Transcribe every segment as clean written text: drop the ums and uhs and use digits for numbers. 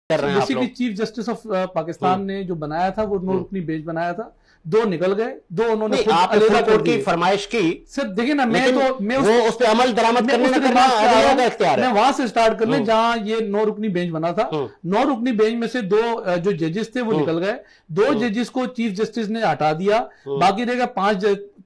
कर रहे हैं आप लोग। चीफ जस्टिस ऑफ पाकिस्तान ने जो बनाया था वो नो रुकनी बेंच बनाया था, 2 निकल गए, 2 उन्होंने आपने कोर्ट की फरमाइश की सर। देखिए ना, मैं उस पे अमल दरामद करने का इख्तियार है। मैं वहां से स्टार्ट कर ले जहां ये 9 रुकनी बेंच बना था। 9 रुकनी बेंच में से 2 जो जजेस थे वो निकल गए, 2 जजेस को चीफ जस्टिस ने हटा दिया, बाकी रहेगा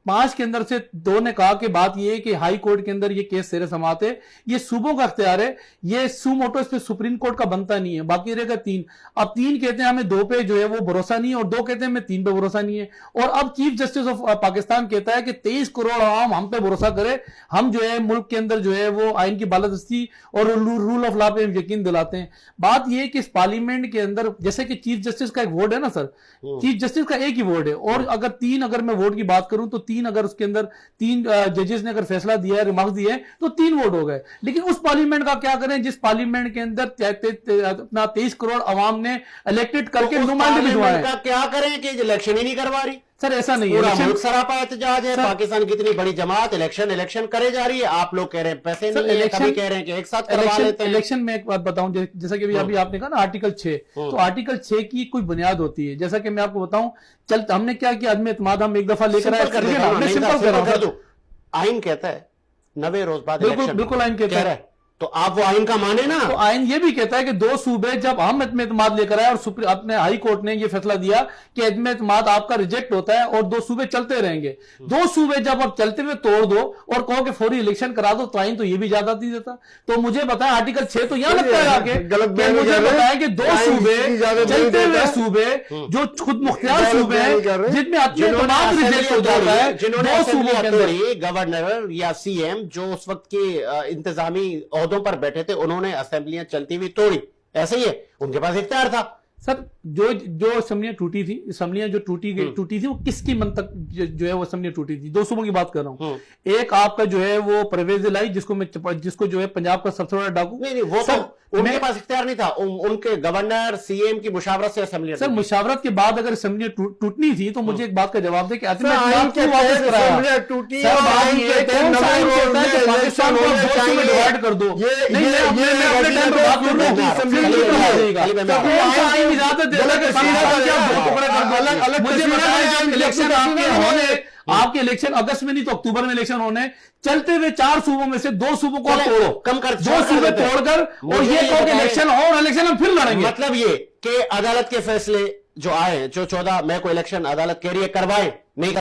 5 के अंदर से 2 ने कहा कि बात यह है कि हाई कोर्ट के अंदर ये केस सेरे समाते, ये सूबों का इख्तियार है, ये सुमोटो इस पे सुप्रीम कोर्ट का बनता नहीं है, बाकी रहेगा 3। अब 3 कहते हैं हमें 2 पे जो है वो भरोसा नहीं है, और 2 कहते हैं हमें 3 पे भरोसा नहीं है। और अब चीफ जस्टिस ऑफ पाकिस्तान कहता है कि 23 करोड़ आवाम हम पे भरोसा करे, हम जो है मुल्क के अंदर जो है वो आइन की बालादस्ती और रूल ऑफ लॉ पे यकीन दिलाते हैं। बात यह है कि इस पार्लियामेंट के अंदर जैसे कि चीफ जस्टिस का एक वोट है ना सर, चीफ जस्टिस का एक ही वोट है, और अगर मैं वोट की बात करूं तो 3 अगर उसके अंदर 3 जजेस ने अगर फैसला दिया है, रिमार्क्स दिए हैं, तो 3 वोट हो गए। लेकिन उस पार्लियामेंट का क्या करें जिस पार्लियामेंट के अंदर अपना 23 करोड़ अवाम ने इलेक्टेड करके नुमाइंदे भिजवाए, क्या करें कि इलेक्शन ही नहीं करवा रही सर? ऐसा नहीं है, मुल्क सरापा एहतजाज है, पाकिस्तान की इतनी बड़ी जमात इलेक्शन करे जा रही है, आप लोग कह रहे हैं पैसे नहीं है, कभी कह रहे हैं कि एक साथ करवा लेते हैं इलेक्शन में। एक बात बताऊं, जैसा कि अभी आपने कहा ना आर्टिकल 6, तो आर्टिकल 6 की कोई बुनियाद होती है। जैसा कि मैं आपको बताऊं, हमने क्या किया, अदम एतमाद हम एक दफा लेकर आए, सिंपल कर दो। आइन कहता है 90 रोज बाद इलेक्शन, बिल्कुल आइन कहता है, तो आप वो आइन का माने ना। तो आइन ये भी कहता है कि 2 सूबे जब हम अदम एतमाद लेकर आए और अपने हाई कोर्ट ने ये फैसला दिया कि अदम एतमाद आपका रिजेक्ट होता है और 2 सूबे चलते रहेंगे, 2 सूबे जब आप चलते हुए तोड़ दो और कहो कि फौरी इलेक्शन करा दो, तो आइन तो ये भी ज्यादा नहीं देता। तो मुझे बताया आर्टिकल 6 तो यहां लगता है आगे, मुझे बताया कि 2 सूबे चलते हुए सूबे जो खुद मुख्तियार सूबे हैं जिनमें अदम एतमाद रिजेक्ट हो जाता है, 2 सूबों के अंदर गवर्नर या सीएम जो उस वक्त के इंतजामी पर बैठे थे, उन्होंने असेंबलियां चलती हुई तोड़ी, ऐसे ही है, उनके पास इख्तियार था सर। जो असेंबलियां टूटी थी, असेंबलियां जो टूटी थी वो किसकी मन तक जो है वो असेंबलियां टूटी थी? 2 सूबों की बात कर रहा हूं। एक आपका जो है वो परवेज इलाही, जिसको जो है पंजाब का सबसे बड़ा डाकू, नहीं वो तो उनके पास इख्तियार नहीं था, उनके गवर्नर सीएम की मुशावरत से असेंबली। सर मुशावरत के बाद अगर असेंबलियां टूटनी थी तो मुझे एक बात का जवाब दे कि वापस कराया टूटी पाकिस्तान को 2 में डिवाइड कर दो। आपके इलेक्शन अगस्त में नहीं तो अक्टूबर में इलेक्शन होने, चलते हुए 4 सूबों में से 2 सूबों को तोड़ो, कम कर 2 सूबे तोड़कर और ये कहो कि इलेक्शन हो और इलेक्शन हम फिर लड़ेंगे। मतलब ये कि अदालत के फैसले जो आए, जो 14 मई को इलेक्शन अदालत कह रही है करवाएं, नहीं